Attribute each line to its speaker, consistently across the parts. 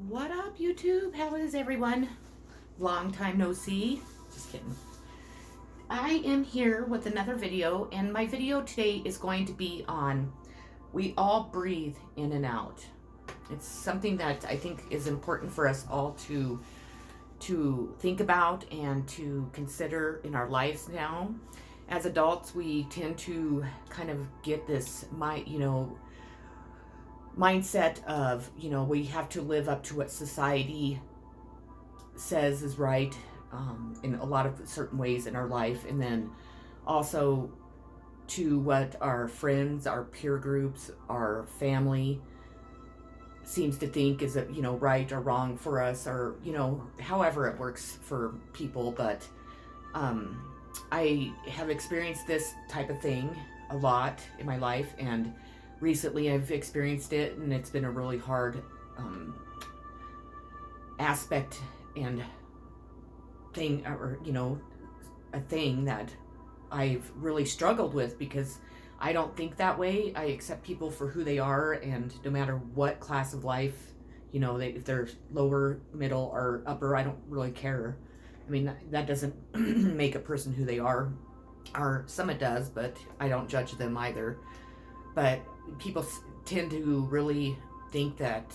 Speaker 1: What up, YouTube? How is everyone? Long time no see. Just kidding. I am here with another video, and my video today is going to be on we all breathe in and out. It's something that I think is important for us all to think about and to consider in our lives now. As adults, we tend to kind of get this mindset of, we have to live up to what society says is right, in a lot of certain ways in our life, and then also to what our friends, our peer groups, our family seems to think is, right or wrong for us, or however it works for people. But I have experienced this type of thing a lot in my life, and recently I've experienced it, and it's been a really hard aspect and thing, or a thing that I've really struggled with, because I don't think that way. I accept people for who they are, and no matter what class of life, if they're lower, middle, or upper, I don't really care. I mean, that doesn't make a person who they are, or some it does, but I don't judge them either. But people tend to really think that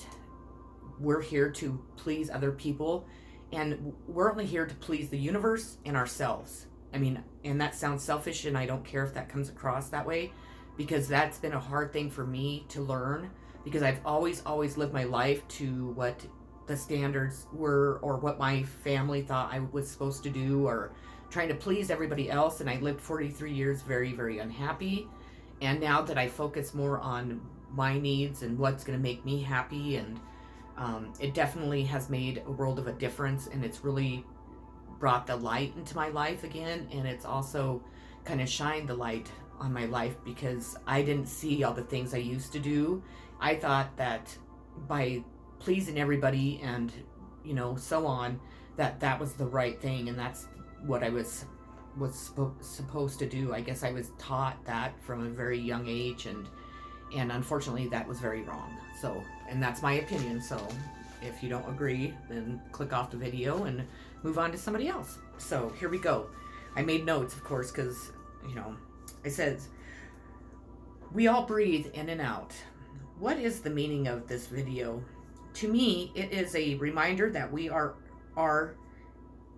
Speaker 1: we're here to please other people, and we're only here to please the universe and ourselves. I mean, and that sounds selfish, and I don't care if that comes across that way, because that's been a hard thing for me to learn, because I've always lived my life to what the standards were, or what my family thought I was supposed to do, or trying to please everybody else. And I lived 43 years very, very unhappy. And now that I focus more on my needs and what's going to make me happy, and it definitely has made a world of a difference, and it's really brought the light into my life again, and it's also kind of shined the light on my life, because I didn't see all the things I used to do. I thought that by pleasing everybody and so on, that was the right thing, and that's what I was supposed to do. I guess I was taught that from a very young age, and unfortunately that was very wrong. So, and that's my opinion. So if you don't agree, then click off the video and move on to somebody else. So here we go. I made notes, of course, because it says we all breathe in and out. What is the meaning of this video? To me, it is a reminder that we are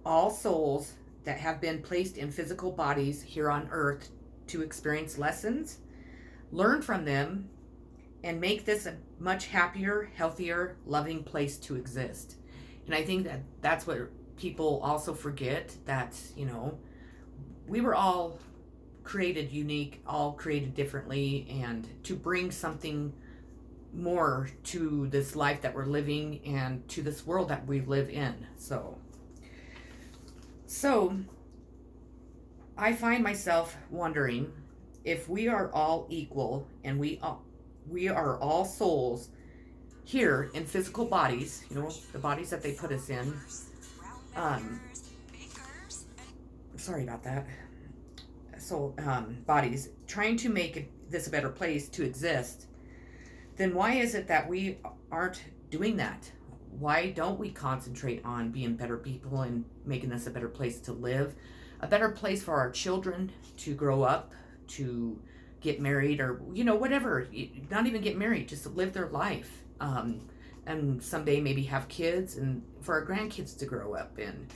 Speaker 1: all souls that have been placed in physical bodies here on earth to experience lessons, learn from them, and make this a much happier, healthier, loving place to exist. And I think that that's what people also forget, that we were all created unique, all created differently, and to bring something more to this life that we're living, and to this world that we live in. So I find myself wondering, if we are all equal, and we are all souls here in physical bodies, the bodies that they put us in. Sorry about that. So bodies trying to make this a better place to exist, then why is it that we aren't doing that? Why don't we concentrate on being better people and making this a better place to live, a better place for our children to grow up, to get married, or whatever, not even get married, just live their life, and someday maybe have kids, and for our grandkids to grow up in.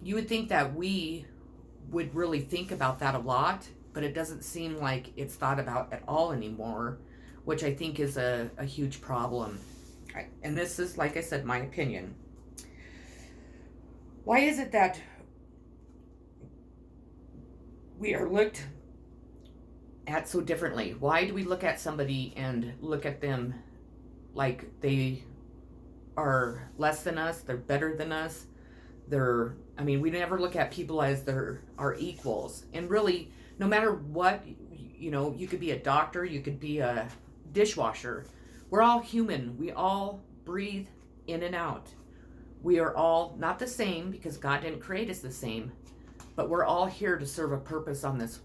Speaker 1: You would think that we would really think about that a lot, but it doesn't seem like it's thought about at all anymore, which I think is a huge problem. And this is, like I said, my opinion. Why is it that we are looked at so differently? Why do we look at somebody and look at them like they are less than us, they're better than us? We never look at people as our equals. And really, no matter what, you could be a doctor, you could be a dishwasher. We're all human. We all breathe in and out. We are all not the same, because God didn't create us the same, but we're all here to serve a purpose on this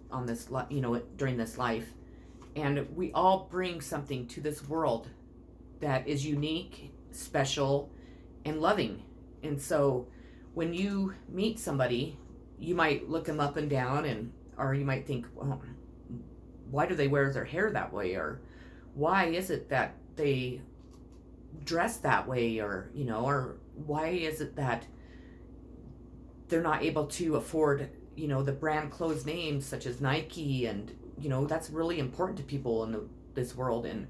Speaker 1: during this life. And we all bring something to this world that is unique special, and loving. And so when you meet somebody, you might look them up and down, and or you might think, well, why do they wear their hair that way, or why is it that they dress that way, or or why is it that they're not able to afford the brand clothes names such as Nike, and that's really important to people in this world. And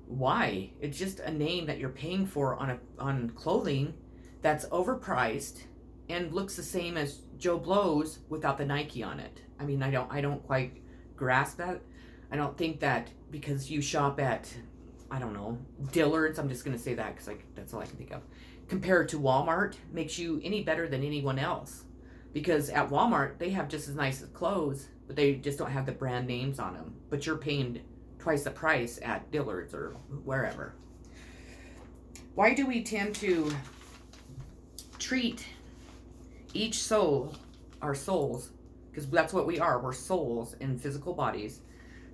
Speaker 1: why? It's just a name that you're paying for on clothing that's overpriced and looks the same as Joe Blow's without the Nike on it. I mean, I don't quite grasp that. I don't think that because you shop at, I don't know, Dillard's, I'm just going to say that because that's all I can think of, compared to Walmart, makes you any better than anyone else. Because at Walmart, they have just as nice clothes, but they just don't have the brand names on them. But you're paying twice the price at Dillard's or wherever. Why do we tend to treat each soul, our souls, because that's what we are, we're souls in physical bodies,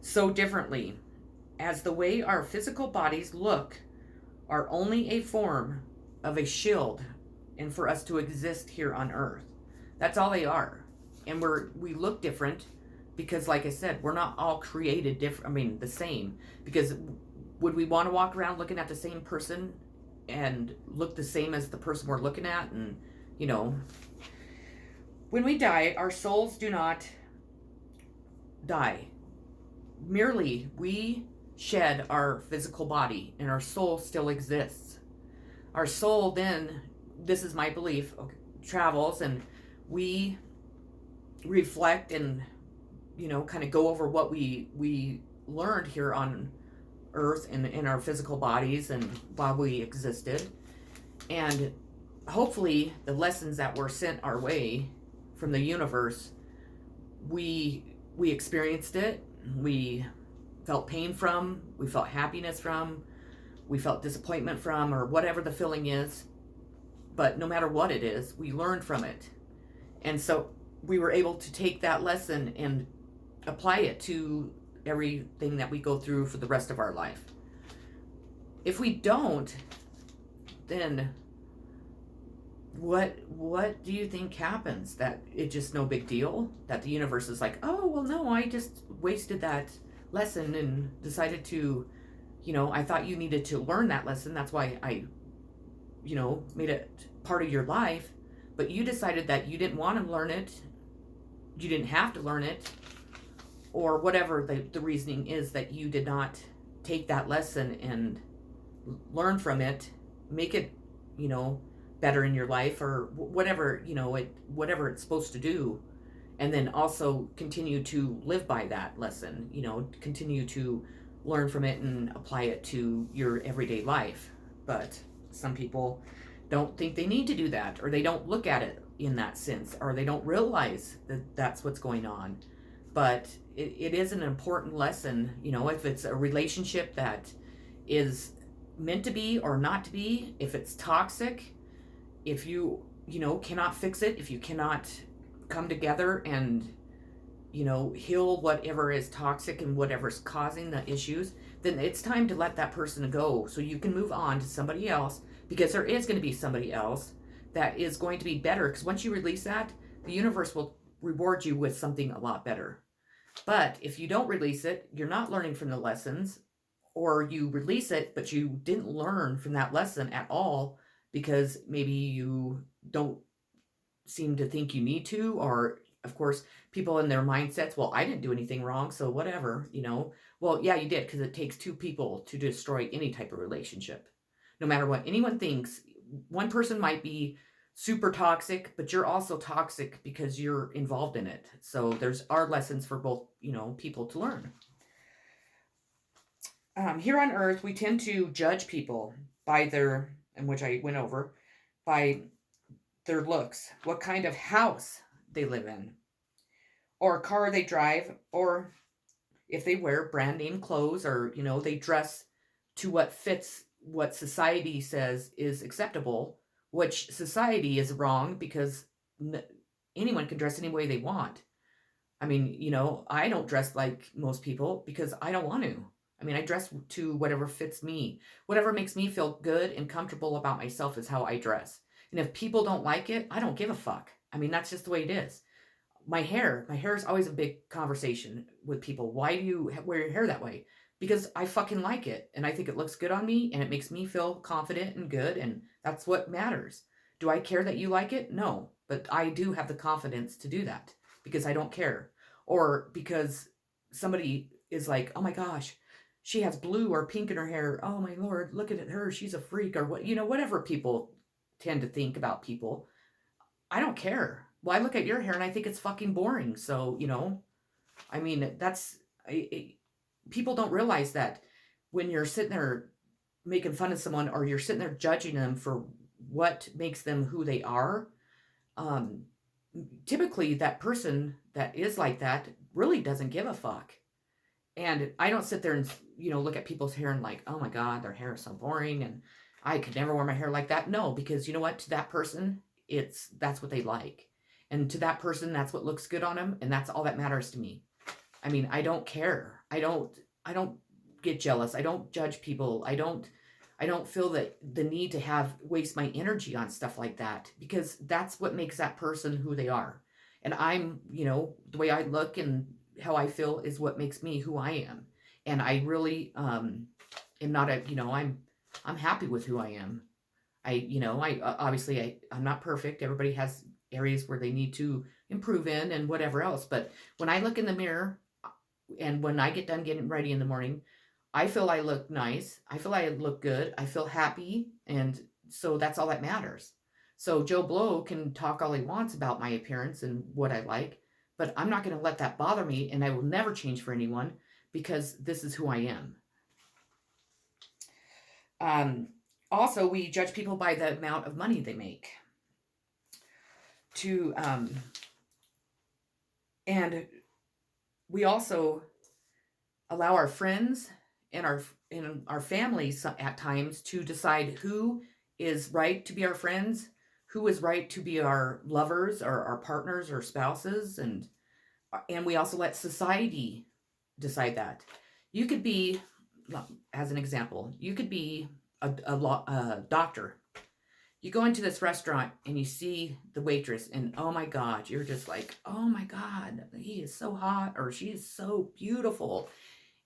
Speaker 1: so differently, as the way our physical bodies look are only a form of a shield and for us to exist here on earth? That's all they are. And we look different because, like I said, we're not all created different. I mean, the same. Because would we want to walk around looking at the same person and look the same as the person we're looking at? And, when we die, our souls do not die. Merely, we shed our physical body and our soul still exists. Our soul then, this is my belief, travels, and we reflect and kind of go over what we learned here on earth and in our physical bodies and while we existed, and hopefully the lessons that were sent our way from the universe, we experienced it, we felt pain from, we felt happiness from, we felt disappointment from, or whatever the feeling is. But no matter what it is, we learned from it. And so we were able to take that lesson and apply it to everything that we go through for the rest of our life. If we don't, then what do you think happens? That it's just no big deal? That the universe is like, oh, well, no, I just wasted that lesson and decided to, I thought you needed to learn that lesson. That's why I, made it part of your life. But you decided that you didn't want to learn it. You didn't have to learn it. Or whatever the reasoning is, that you did not take that lesson and learn from it, make it, better in your life, or whatever, whatever it's supposed to do. And then also continue to live by that lesson, continue to learn from it and apply it to your everyday life. But some people don't think they need to do that, or they don't look at it in that sense, or they don't realize that that's what's going on. But it is an important lesson, if it's a relationship that is meant to be or not to be, if it's toxic, if you cannot fix it, if you cannot come together and heal whatever is toxic and whatever's causing the issues, then it's time to let that person go so you can move on to somebody else, because there is going to be somebody else that is going to be better. Because once you release that, the universe will reward you with something a lot better. But if you don't release it, you're not learning from the lessons, or you release it but you didn't learn from that lesson at all, because maybe you don't seem to think you need to, or of course people in their mindsets, well, I didn't do anything wrong, so whatever, well, yeah, you did, because it takes two people to destroy any type of relationship. No matter what anyone thinks, one person might be super toxic, but you're also toxic because you're involved in it. So there's our lessons for both, people to learn. Here on earth, we tend to judge people by their, and which I went over, by their looks, what kind of house they live in, or car they drive, or if they wear brand name clothes, or they dress to what fits what society says is acceptable, which society is wrong, because anyone can dress any way they want. I mean, I don't dress like most people because I don't want to. I mean, I dress to whatever fits me. Whatever makes me feel good and comfortable about myself is how I dress. And if people don't like it, I don't give a fuck. I mean, that's just the way it is. My hair is always a big conversation with people. Why do you wear your hair that way? Because I fucking like it and I think it looks good on me and it makes me feel confident and good, and that's what matters. Do I care that you like it? No, but I do have the confidence to do that because I don't care. Or because somebody is like, "Oh my gosh, she has blue or pink in her hair. Oh my lord, look at her. She's a freak," or what, whatever people tend to think about people. I don't care. Well, I look at your hair and I think it's fucking boring. So, I mean, people don't realize that when you're sitting there making fun of someone or you're sitting there judging them for what makes them who they are, um, typically that person that is like that really doesn't give a fuck. And I don't sit there and, look at people's hair and like, oh my God, their hair is so boring and I could never wear my hair like that. No, because you know what? To that person, that's what they like. And to that person, that's what looks good on them. And that's all that matters to me. I mean, I don't care. I don't get jealous. I don't judge people. I don't feel that the need to waste my energy on stuff like that because that's what makes that person who they are. And the way I look and how I feel is what makes me who I am. And I really am not I'm happy with who I am. I'm not perfect. Everybody has areas where they need to improve in and whatever else. But when I look in the mirror and when I get done getting ready in the morning, I feel I look nice. I feel I look good. I feel happy. And so that's all that matters. So Joe Blow can talk all he wants about my appearance and what I like, but I'm not going to let that bother me. And I will never change for anyone because this is who I am. Also, we judge people by the amount of money they make. And we also allow our friends and our families at times to decide who is right to be our friends, who is right to be our lovers or our partners or spouses, and we also let society decide that. You could be, as an example, you could be a doctor. You go into this restaurant and you see the waitress and oh my God, you're just like, oh my God, he is so hot or she is so beautiful.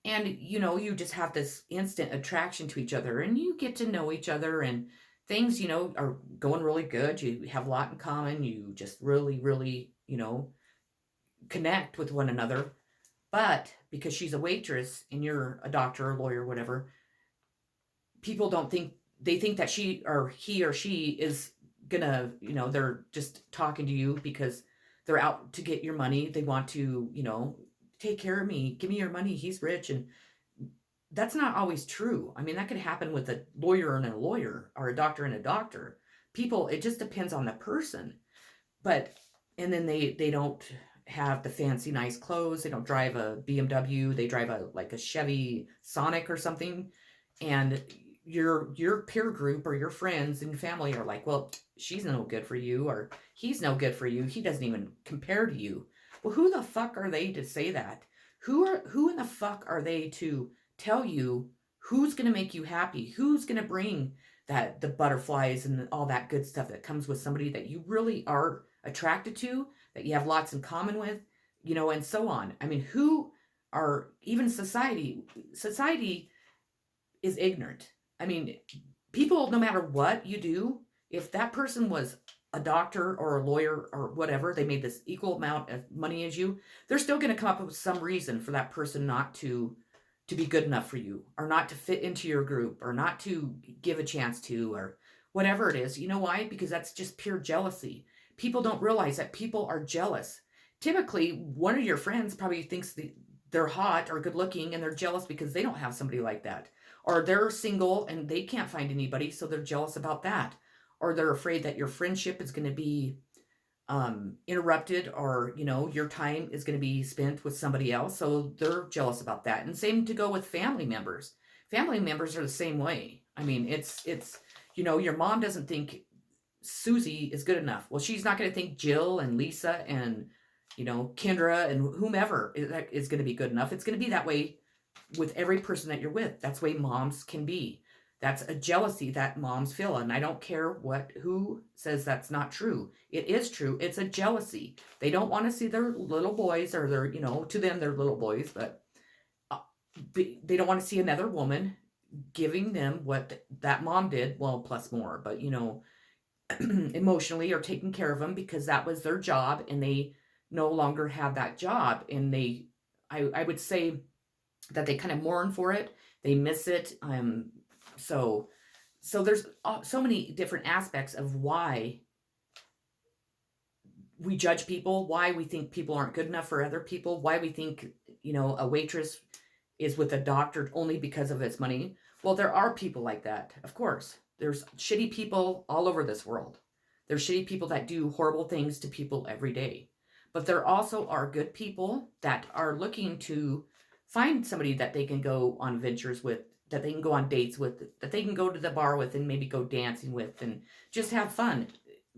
Speaker 1: And, you just have this instant attraction to each other and you get to know each other and things, are going really good. You have a lot in common. You just really, really, connect with one another. But because she's a waitress and you're a doctor or lawyer or whatever, people don't think, they think that he or she is gonna, they're just talking to you because they're out to get your money. They want to, take care of me, give me your money, he's rich. And that's not always true. I mean, that could happen with a lawyer and a lawyer or a doctor and a doctor. People, it just depends on the person. And then they don't have the fancy nice clothes. They don't drive a BMW. They drive like a Chevy Sonic or something. And your peer group or your friends and family are like, well, she's no good for you or he's no good for you. He doesn't even compare to you. Well, who the fuck are they to say that? Who in the fuck are they to tell you who's going to make you happy? Who's going to bring the butterflies and all that good stuff that comes with somebody that you really are attracted to, that you have lots in common with, and so on. I mean, even society is ignorant. I mean, people, no matter what you do, if that person was a doctor or a lawyer or whatever, they made this equal amount of money as you, they're still going to come up with some reason for that person not to be good enough for you or not to fit into your group or not to give a chance to or whatever it is. You know why? Because that's just pure jealousy. People don't realize that people are jealous. Typically, one of your friends probably thinks they're hot or good looking and they're jealous because they don't have somebody like that. Or they're single and they can't find anybody, so they're jealous about that. Or they're afraid that your friendship is going to be interrupted or, your time is going to be spent with somebody else. So they're jealous about that. And same to go with family members. Family members are the same way. I mean, it's your mom doesn't think Susie is good enough. Well, she's not going to think Jill and Lisa and, Kendra and whomever is going to be good enough. It's going to be that way with every person that you're with. That's the way moms can be. That's a jealousy that moms feel. And I don't care who says that's not true. It is true. It's a jealousy. They don't want to see their little boys, or their, to them, they're little boys, but they don't want to see another woman giving them what that mom did. Well, plus more, but emotionally, or taking care of them, because that was their job, and they no longer have that job. And I would say that they kind of mourn for it. They miss it. So there's so many different aspects of why we judge people, why we think people aren't good enough for other people, why we think, a waitress is with a doctor only because of its money. Well, there are people like that, of course. There's shitty people all over this world. There's shitty people that do horrible things to people every day. But there also are good people that are looking to find somebody that they can go on ventures with, that they can go on dates with, that they can go to the bar with, and maybe go dancing with, and just have fun.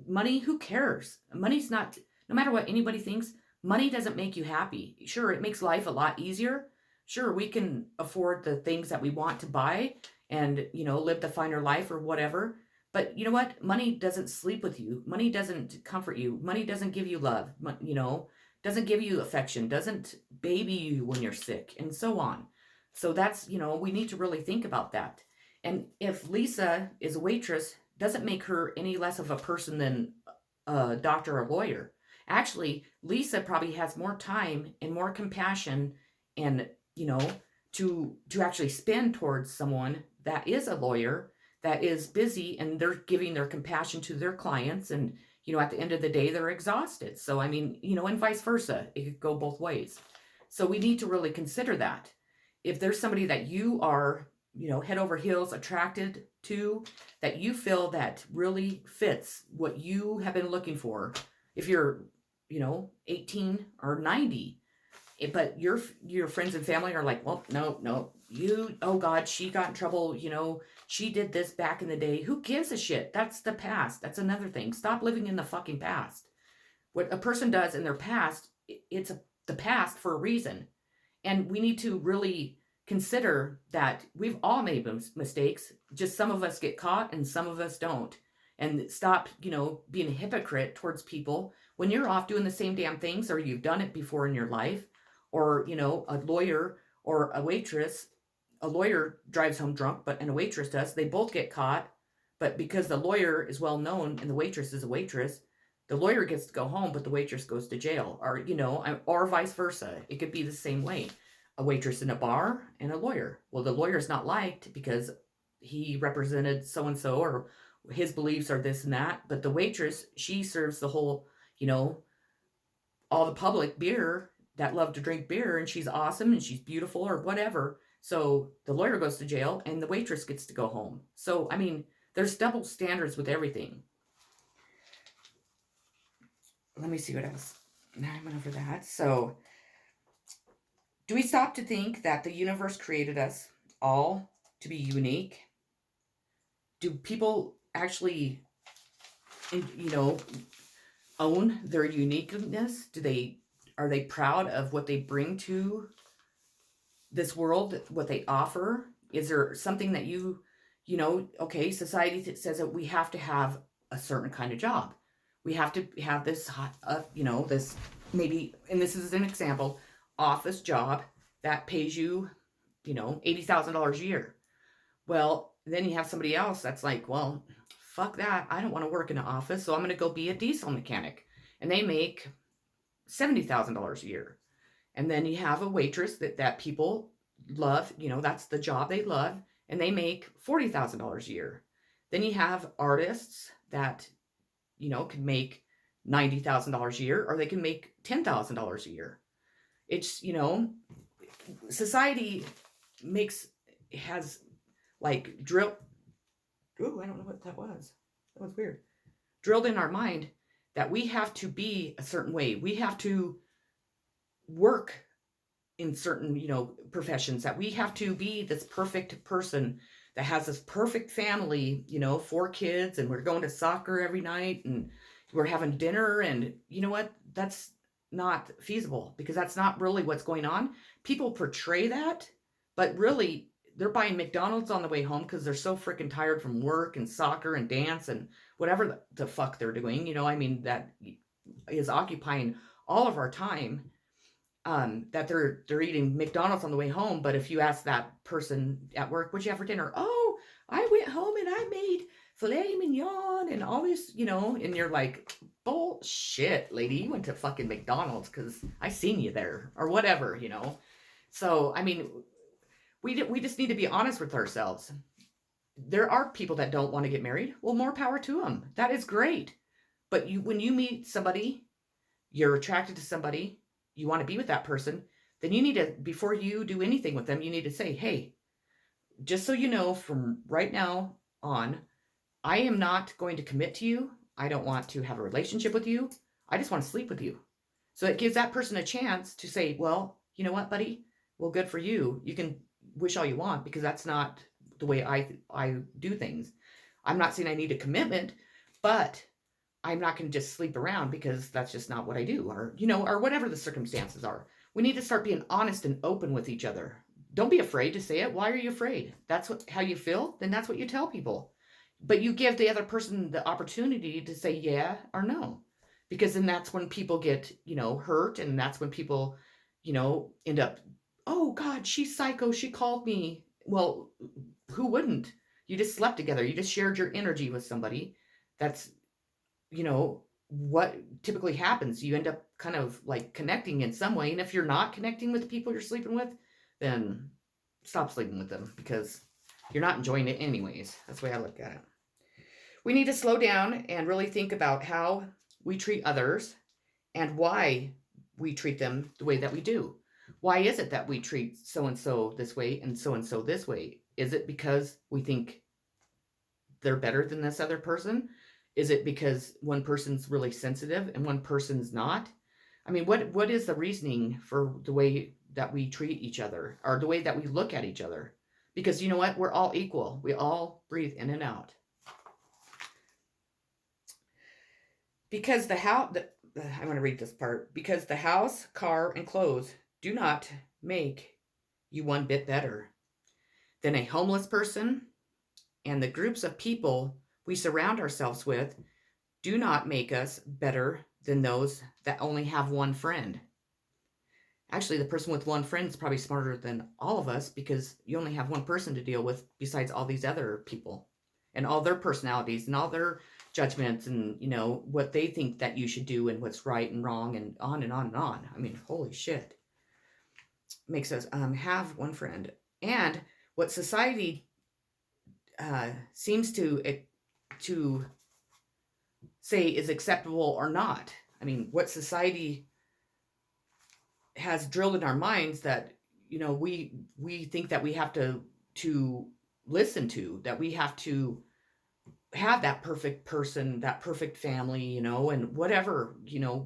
Speaker 1: Money, who cares? Money's not, no matter what anybody thinks, money doesn't make you happy. Sure, it makes life a lot easier. Sure, we can afford the things that we want to buy and, live the finer life or whatever. But you know what? Money doesn't sleep with you. Money doesn't comfort you. Money doesn't give you love, doesn't give you affection, doesn't baby you when you're sick, and so on. So that's, we need to really think about that. And if Lisa is a waitress, doesn't make her any less of a person than a doctor or a lawyer. Actually, Lisa probably has more time and more compassion, and, to actually spend towards someone that is a lawyer, that is busy, and they're giving their compassion to their clients, and at the end of the day, they're exhausted. So, I mean, and vice versa. It could go both ways. So we need to really consider that. If there's somebody that you are, head over heels attracted to, that you feel that really fits what you have been looking for, if you're, 18 or 90, but your friends and family are like, well, no, oh God, she got in trouble, she did this back in the day. Who gives a shit? That's the past. That's another thing. Stop living in the fucking past. What a person does in their past, it's the past for a reason. And we need to really consider that we've all made mistakes. Just some of us get caught and some of us don't. And stop, being a hypocrite towards people when you're off doing the same damn things, or you've done it before in your life. Or, a lawyer or a waitress. A lawyer drives home drunk, and a waitress does. They both get caught. But because the lawyer is well known and the waitress is a waitress, the lawyer gets to go home, but the waitress goes to jail. Or vice versa. It could be the same way. A waitress in a bar and a lawyer. Well, the lawyer's not liked because he represented so-and-so, or his beliefs are this and that. But the waitress, she serves the whole, all the public beer that love to drink beer, and she's awesome and she's beautiful or whatever. So the lawyer goes to jail and the waitress gets to go home. So, I mean, there's double standards with everything. Let me see what else. Now I went over that. So, do we stop to think that the universe created us all to be unique? Do people actually, own their uniqueness? Are they proud of what they bring to this world, what they offer? Is there something that okay, society says that we have to have a certain kind of job. We have to have this, this maybe, and this is an example, office job that pays you, $80,000 a year. Well, then you have somebody else that's like, well, fuck that. I don't want to work in an office, so I'm going to go be a diesel mechanic. And they make $70,000 a year. And then you have a waitress that people love, that's the job they love, and they make $40,000 a year. Then you have artists that, can make $90,000 a year, or they can make $10,000 a year. It's, society has like drilled. Ooh, I don't know what that was. That was weird. Drilled in our mind that we have to be a certain way. We have to work in certain, professions, that we have to be this perfect person that has this perfect family, 4 kids, and we're going to soccer every night, and we're having dinner, and you know what? That's not feasible, because that's not really what's going on. People portray that, but really they're buying McDonald's on the way home because they're so freaking tired from work and soccer and dance and whatever the fuck they're doing. I mean, that is occupying all of our time. That they're eating McDonald's on the way home. But if you ask that person at work, what'd you have for dinner? Oh, I went home and I made filet mignon and all this, and you're like, bullshit, lady, you went to fucking McDonald's because I seen you there or whatever. So, I mean, we just need to be honest with ourselves. There are people that don't want to get married. Well, more power to them. That is great. But when you meet somebody, you're attracted to somebody, you want to be with that person, then you need to, before you do anything with them, you need to say, hey, just so you know, from right now on, I am not going to commit to you. I don't want to have a relationship with you. I just want to sleep with you. So it gives that person a chance to say, well, you know what, buddy? Well, good for you. You can wish all you want, because that's not the way I do things. I'm not saying I need a commitment, but I'm not going to just sleep around because that's just not what I do, or whatever the circumstances are. We need to start being honest and open with each other. Don't be afraid to say it. Why are you afraid? That's how you feel. Then that's what you tell people. But you give the other person the opportunity to say yeah or no, because then that's when people get, hurt. And that's when people, end up, oh God, she's psycho. She called me. Well, who wouldn't? You just slept together. You just shared your energy with somebody. That's, what typically happens. You end up kind of like connecting in some way. And if you're not connecting with the people you're sleeping with, then stop sleeping with them, because you're not enjoying it anyways. That's the way I look at it. We need to slow down and really think about how we treat others and why we treat them the way that we do. Why is it that we treat so-and-so this way and so-and-so this way? Is it because we think they're better than this other person? Is it because one person's really sensitive and one person's not? I mean, what is the reasoning for the way that we treat each other, or the way that we look at each other? Because you know what? We're all equal. We all breathe in and out. Because I'm going to read this part. Because the house, car, and clothes do not make you one bit better than a homeless person, and the groups of people we surround ourselves with do not make us better than those that only have one friend. Actually, the person with one friend is probably smarter than all of us, because you only have one person to deal with besides all these other people and all their personalities and all their judgments and, what they think that you should do and what's right and wrong and on and on and on. I mean, holy shit. Makes us have one friend. And what society seems to say is acceptable or not. I mean, what society has drilled in our minds that, we think that we have to listen to, that we have to have that perfect person, that perfect family, and whatever,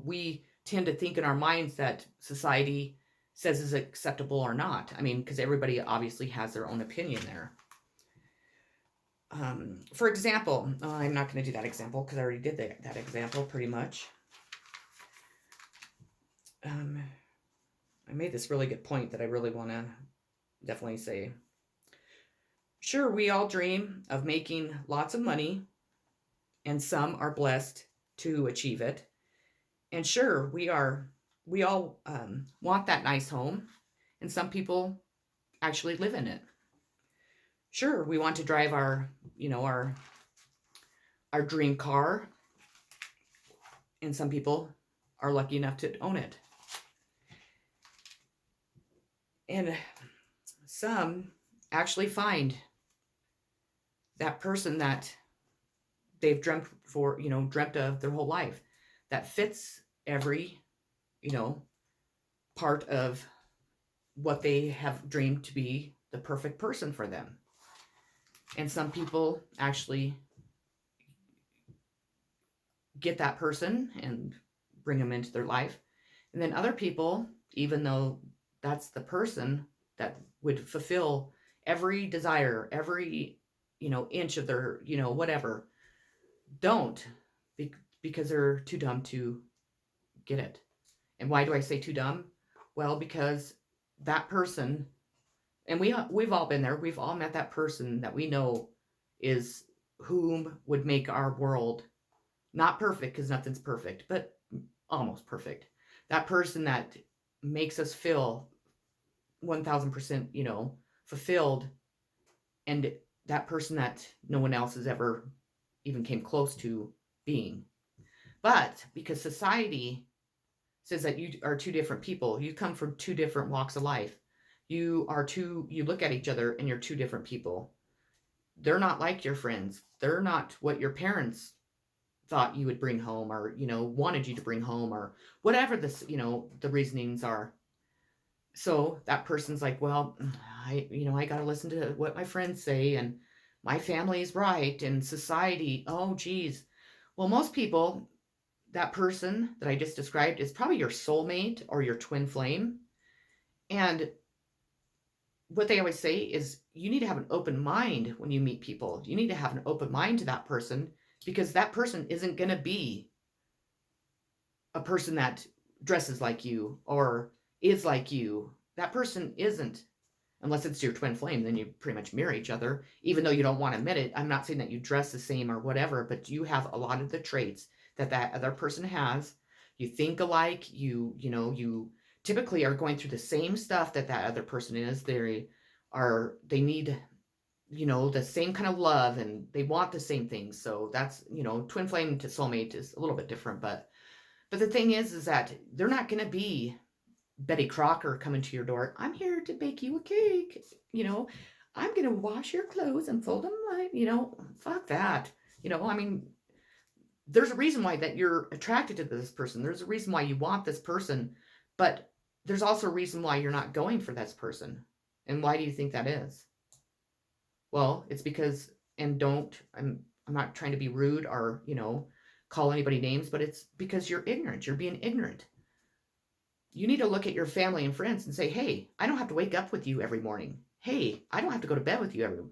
Speaker 1: we tend to think in our minds that society says is acceptable or not. I mean, because everybody obviously has their own opinion there. For example, I'm not going to do that example because I already did that example pretty much. I made this really good point that I really want to definitely say. Sure, we all dream of making lots of money, and some are blessed to achieve it. And sure, we all want that nice home, and some people actually live in it. Sure, we want to drive our dream car, and some people are lucky enough to own it. And some actually find that person that they've dreamt of their whole life, that fits every, part of what they have dreamed to be the perfect person for them. And some people actually get that person and bring them into their life. And then other people, even though that's the person that would fulfill every desire, every, inch of their, whatever, don't, because they're too dumb to get it. And why do I say too dumb? Well, because that person And we've all been there. We've all met that person that we know is whom would make our world not perfect, because nothing's perfect, but almost perfect. That person that makes us feel 1000%, fulfilled, and that person that no one else has ever even came close to being. But because society says that you are two different people, you come from two different walks of life. You look at each other and you're two different people. They're not like your friends. They're not what your parents thought you would bring home, or wanted you to bring home, or whatever the reasonings are. So that person's like, well, I got to listen to what my friends say, and my family's right, and society, oh geez. Well, most people, that person that I just described is probably your soulmate or your twin flame. And what they always say is you need to have an open mind when you meet people. You need to have an open mind to that person, because that person isn't going to be a person that dresses like you or is like you. That person isn't, unless it's your twin flame, then you pretty much mirror each other, even though you don't want to admit it. I'm not saying that you dress the same or whatever, but you have a lot of the traits that other person has. You think alike, you typically are going through the same stuff that other person is. They need, the same kind of love, and they want the same things. So that's, twin flame to soulmate is a little bit different, but the thing is that they're not going to be Betty Crocker coming to your door. I'm here to bake you a cake. I'm going to wash your clothes and fold them fuck that. I mean, there's a reason why that you're attracted to this person. There's a reason why you want this person, but there's also a reason why you're not going for this person. And why do you think that is? Well, it's because, and I'm not trying to be rude or, call anybody names, but it's because you're ignorant. You're being ignorant. You need to look at your family and friends and say, hey, I don't have to wake up with you every morning. Hey, I don't have to go to bed with you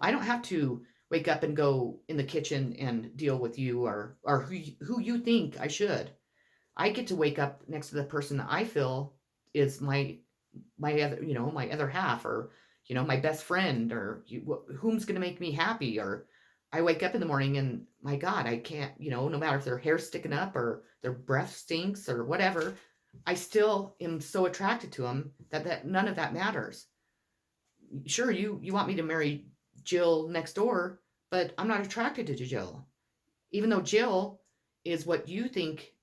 Speaker 1: I don't have to wake up and go in the kitchen and deal with you, or who you think I should. I get to wake up next to the person that I feel is my other, my other half, or, my best friend, or whom's going to make me happy. Or I wake up in the morning and my God, I can't, no matter if their hair's sticking up or their breath stinks or whatever, I still am so attracted to them that none of that matters. Sure, you want me to marry Jill next door, but I'm not attracted to Jill. Even though Jill is what you think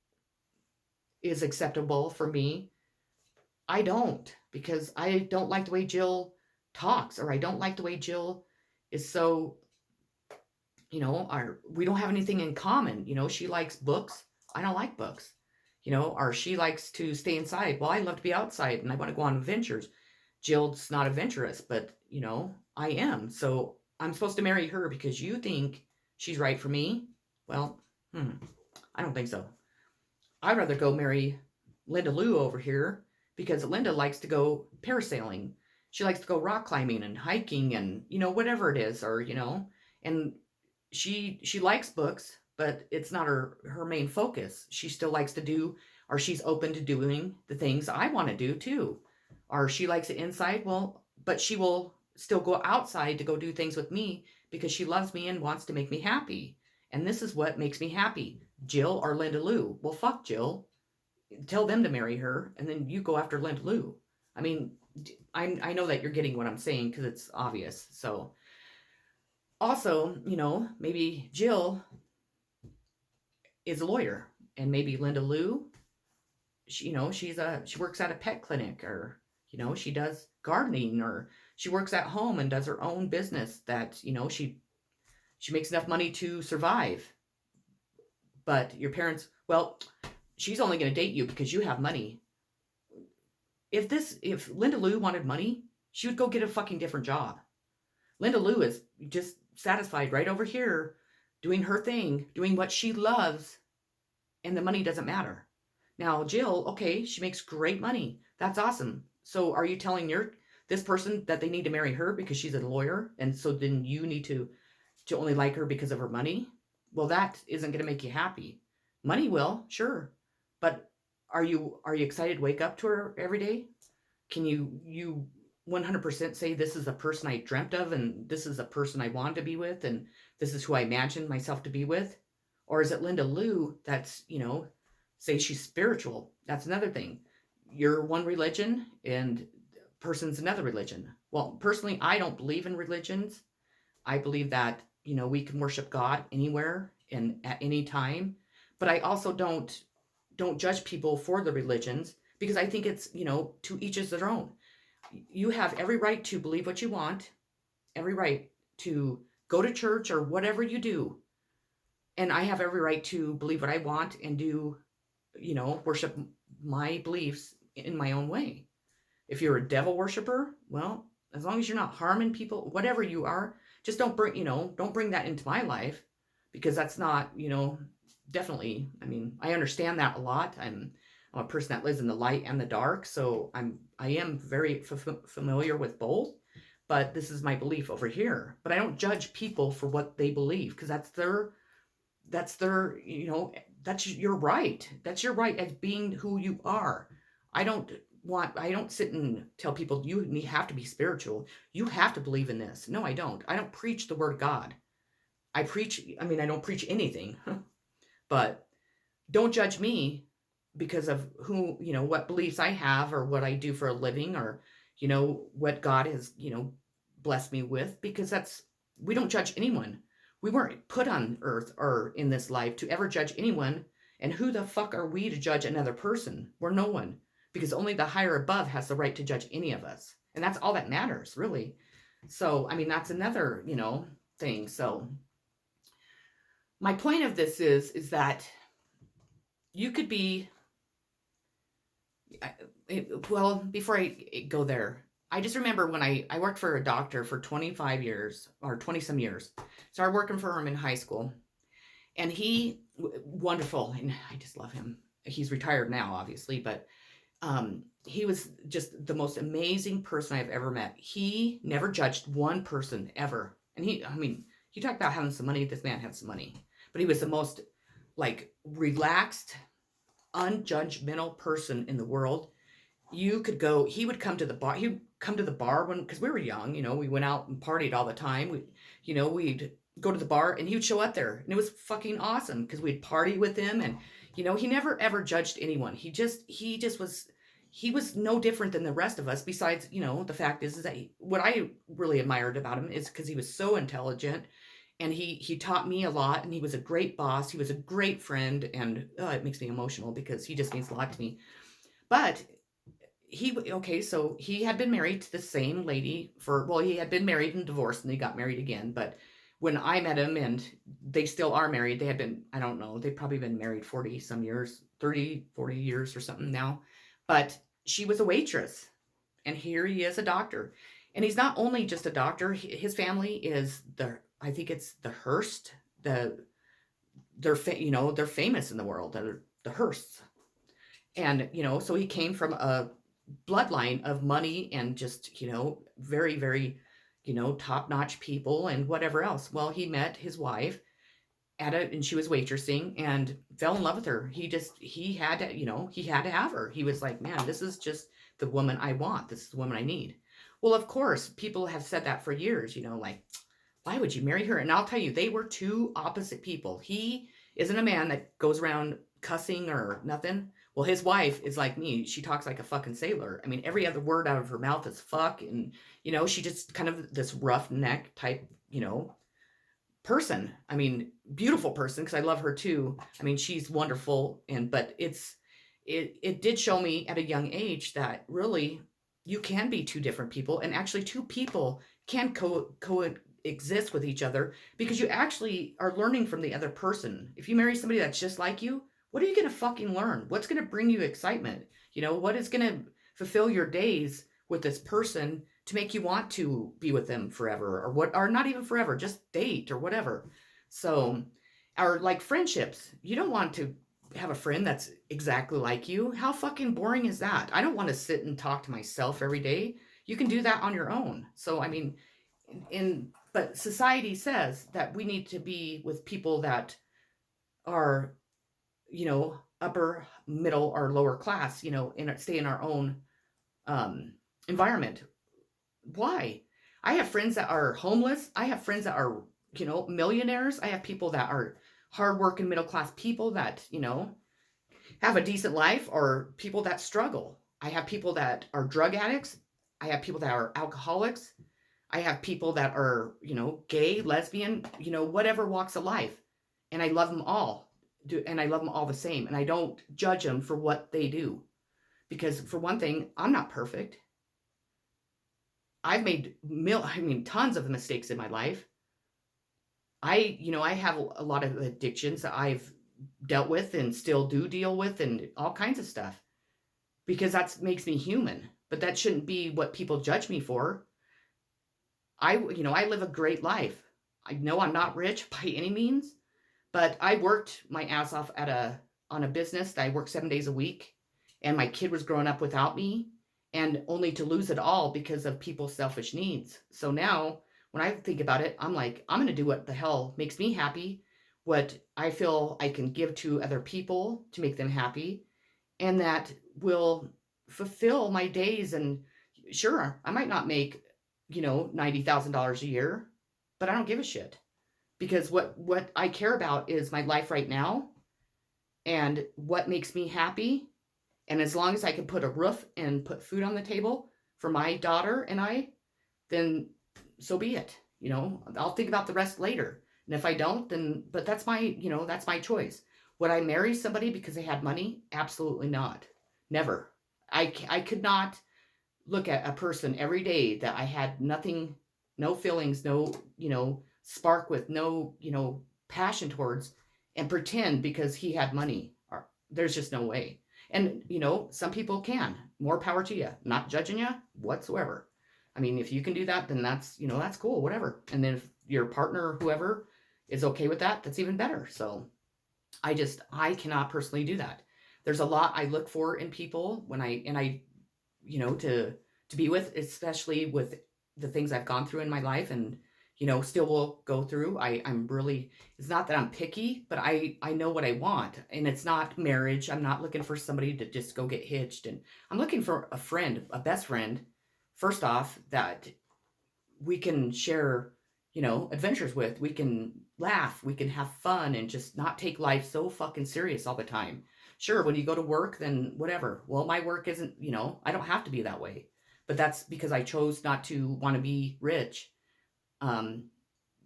Speaker 1: is acceptable for me, I don't, because I don't like the way Jill talks, or I don't like the way Jill is so, we don't have anything in common. She likes books. I don't like books. Or she likes to stay inside. Well, I love to be outside and I want to go on adventures. Jill's not adventurous, but I am. So I'm supposed to marry her because you think she's right for me? Well, I don't think so. I'd rather go marry Linda Lou over here, because Linda likes to go parasailing. She likes to go rock climbing and hiking and, whatever it is, or, and she likes books, but it's not her main focus. She still likes to do, or she's open to doing the things I want to do too. Or she likes it inside, well, but she will still go outside to go do things with me because she loves me and wants to make me happy. And this is what makes me happy. Jill or Linda Lou. Well, fuck Jill. Tell them to marry her, and then you go after Linda Lou. I mean, I know that you're getting what I'm saying because it's obvious. So also, maybe Jill is a lawyer, and maybe Linda Lou, she works at a pet clinic, or she does gardening, or she works at home and does her own business that she makes enough money to survive. But your parents, well, she's only going to date you because you have money. If Linda Lou wanted money, she would go get a fucking different job. Linda Lou is just satisfied right over here doing her thing, doing what she loves, and the money doesn't matter. Now, Jill, okay, she makes great money. That's awesome. So are you telling this person that they need to marry her because she's a lawyer, and so then you need to only like her because of her money? Well, that isn't going to make you happy. Money will, sure. But are you excited to wake up to her every day? Can you 100% say this is a person I dreamt of and this is a person I wanted to be with and this is who I imagined myself to be with? Or is it Linda Lou that's, say she's spiritual? That's another thing. You're one religion and person's another religion. Well, personally, I don't believe in religions. I believe that, we can worship God anywhere and at any time. But I also don't judge people for the religions because I think it's, to each is their own. You have every right to believe what you want, every right to go to church or whatever you do. And I have every right to believe what I want and do, worship my beliefs in my own way. If you're a devil worshiper, well, as long as you're not harming people, whatever you are, just don't bring that into my life because that's not, definitely, I mean, I understand that a lot. I'm a person that lives in the light and the dark, so I am very familiar with both, but this is my belief over here. But I don't judge people for what they believe because that's their, that's your right. That's your right as being who you are. I don't sit and tell people you have to be spiritual. You have to believe in this. No, I don't. I don't preach the word God. I don't preach anything, but don't judge me because of what beliefs I have or what I do for a living or, what God has, blessed me with because we don't judge anyone. We weren't put on earth or in this life to ever judge anyone. And who the fuck are we to judge another person? We're no one because only the higher above has the right to judge any of us. And that's all that matters, really. So, I mean, that's another, thing. So my point of this is that you could be, well, before I go there, I just remember when I worked for a doctor for 25 years or 20 some years. Started working for him in high school and wonderful. And I just love him. He's retired now, obviously, but he was just the most amazing person I've ever met. He never judged one person ever. And you talk about having some money. This man had some money, but he was the most relaxed, unjudgmental person in the world. You could go, he would come to the bar. He would come to the bar because we were young, we went out and partied all the time. We'd go to the bar and he would show up there and it was fucking awesome because we'd party with him and, he never ever judged anyone. He was no different than the rest of us. Besides, the fact is that what I really admired about him is because he was so intelligent and he taught me a lot and he was a great boss. He was a great friend and it makes me emotional because he just means a lot to me. But so he had been married to the same lady he had been married and divorced and they got married again. But when I met him and they still are married, they had been, I don't know, they've probably been married 40 some years, 30, 40 years or something now. But she was a waitress and here he is a doctor. And he's not only just a doctor, his family is I think it's the Hearst, they're famous in the world. They're the Hearsts. And, so he came from a bloodline of money and just, very, very, top-notch people and whatever else. Well, he met his wife and she was waitressing and fell in love with her. He had to have her. He was like, man, this is just the woman I want. This is the woman I need. Well, of course, people have said that for years, like, why would you marry her? And I'll tell you, they were two opposite people. He isn't a man that goes around cussing or nothing. Well, his wife is like me. She talks like a fucking sailor. I mean, every other word out of her mouth is fuck. And, she just kind of this roughneck type, person. I mean, beautiful person because I love her too. I mean, she's wonderful. But it did show me at a young age that really you can be two different people. And actually two people can coexist with each other because you actually are learning from the other person. If you marry somebody that's just like you, what are you going to fucking learn? What's going to bring you excitement? What is going to fulfill your days with this person to make you want to be with them forever or not even forever, just date or whatever. So, or like friendships, you don't want to have a friend that's exactly like you. How fucking boring is that? I don't want to sit and talk to myself every day. You can do that on your own. So, I mean, but society says that we need to be with people that are upper, middle, or lower class, stay in our own environment. Why? I have friends that are homeless. I have friends that are, millionaires. I have people that are hardworking middle class people that, have a decent life, or people that struggle. I have people that are drug addicts. I have people that are alcoholics. I have people that are, gay, lesbian, whatever walks of life. And I love them all. And I love them all the same. And I don't judge them for what they do. Because for one thing, I'm not perfect. I've made tons of mistakes in my life. I have a lot of addictions that I've dealt with and still do deal with, and all kinds of stuff, because that makes me human. But that shouldn't be what people judge me for. I live a great life. I know I'm not rich by any means, but I worked my ass off on a business that I worked 7 days a week, and my kid was growing up without me, and only to lose it all because of people's selfish needs. So now, when I think about it, I'm like, I'm going to do what the hell makes me happy, what I feel I can give to other people to make them happy, and that will fulfill my days. And sure, I might not make, $90,000 a year, but I don't give a shit, because what I care about is my life right now and what makes me happy. And as long as I can put a roof and put food on the table for my daughter and I, then so be it. I'll think about the rest later. And if I don't, then, but that's my choice. Would I marry somebody because they had money? Absolutely not. Never. I could not look at a person every day that I had nothing, no feelings, no, spark with, no, passion towards, and pretend because he had money. There's just no way. And, some people can. More power to you. Not judging you whatsoever. I mean, if you can do that, then that's cool, whatever. And then if your partner or whoever is okay with that, that's even better. So I cannot personally do that. There's a lot I look for in people when I to be with, especially with the things I've gone through in my life, and still will go through. I'm really, it's not that I'm picky, but I know what I want, and it's not marriage. I'm not looking for somebody to just go get hitched, and I'm looking for a friend, a best friend, first off, that we can share, adventures with. We can laugh, we can have fun, and just not take life so fucking serious all the time. Sure, when you go to work, then whatever. Well, my work isn't, I don't have to be that way. But that's because I chose not to want to be rich. Um,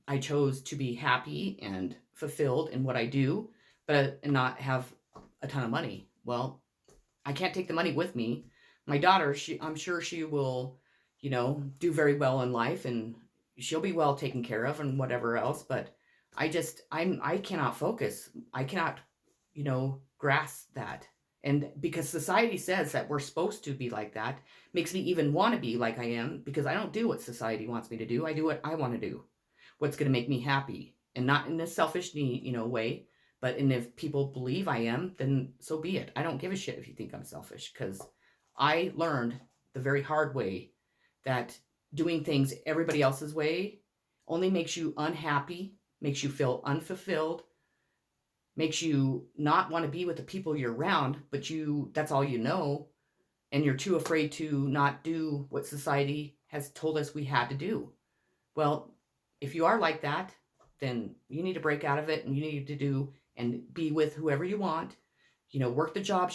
Speaker 1: I chose to be happy and fulfilled in what I do, and not have a ton of money. Well, I can't take the money with me. My daughter, I'm sure she will, do very well in life, and she'll be well taken care of and whatever else. But I cannot focus. I cannot, grasp that. And because society says that we're supposed to be like that, makes me even want to be like I am, because I don't do what society wants me to do. I do what I want to do. What's going to make me happy, and not in a selfish need, way, but and if people believe I am, then so be it. I don't give a shit if you think I'm selfish, because I learned the very hard way that doing things everybody else's way only makes you unhappy, makes you feel unfulfilled, makes you not want to be with the people you're around, but that's all you know, and you're too afraid to not do what society has told us we had to do. Well, if you are like that, then you need to break out of it, and you need to do and be with whoever you want, work the jobs you